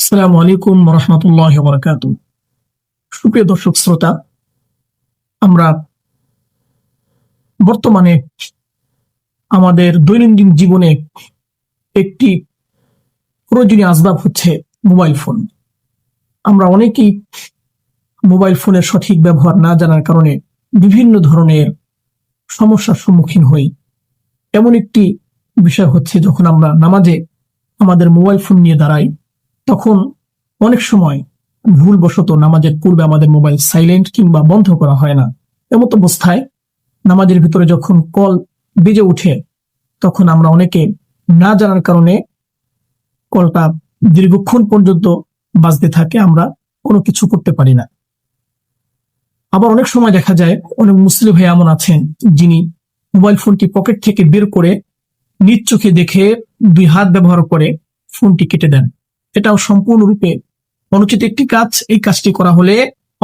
আসসালামু আলাইকুম রহমতুল্লাহি ওয়া বারাকাতুহু। সুপ্রিয় দর্শক শ্রোতা, আমরা বর্তমানে আমাদের দৈনন্দিন জীবনে একটি প্রয়োজনীয় আসবাব হচ্ছে মোবাইল ফোন। আমরা অনেকেই মোবাইল ফোনের সঠিক ব্যবহার না জানার কারণে বিভিন্ন ধরনের সমস্যার সম্মুখীন হই। এমন একটি বিষয় হচ্ছে, যখন আমরা নামাজে আমাদের মোবাইল ফোন নিয়ে দাঁড়াই, তখন অনেক সময় ভুলবশত নামাজের পূর্বে আমাদের মোবাইল সাইলেন্ট কিংবা বন্ধ করা হয় না। এমত অবস্থায় নামাজের ভিতরে যখন কল বেজে ওঠে, তখন আমরা অনেকে না জানার কারণে কলটা দীর্ঘক্ষণ পর্যন্ত বাজতে থাকে, আমরা কোনো কিছু করতে পারি না। আবার অনেক সময় দেখা যায় অনেক মুসলিম ভাই এমন আছেন, যিনি মোবাইল ফোনটি পকেট থেকে বের করে নিজ চোখে দেখে 2 হাত ব্যবহার করে ফোনটি কেটে দেন। এটাও সম্পূর্ণরূপে অনুচিত একটি কাজ। এই কাজটি করা হলে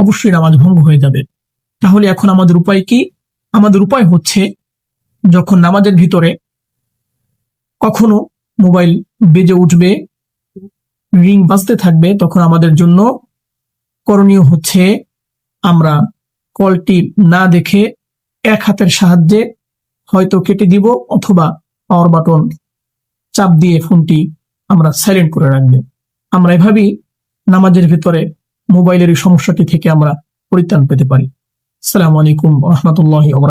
অবশ্যই নামাজ ভঙ্গ হয়ে যাবে। তাহলে এখন আমাদের উপায় কি? আমাদের উপায় হচ্ছে, যখন নামাজের ভিতরে কখনো মোবাইল বেজে উঠবে, রিং বাজতে থাকবে, তখন আমাদের জন্য করণীয় হচ্ছে, আমরা কলটি না দেখে এক হাতের সাহায্যে হয়তো কেটে দিব, অথবা পাওয়ার বাটন চাপ দিয়ে ফোনটি আমরা সাইলেন্ট করে রাখবো। আমরা এভাবেই নামাজের ভিতরে মোবাইলের এই সমস্যাটি থেকে আমরা পরিত্রাণ পেতে পারি। আসসালামু আলাইকুম রহমতুল্লাহি ওয়া বারাকাতুহু।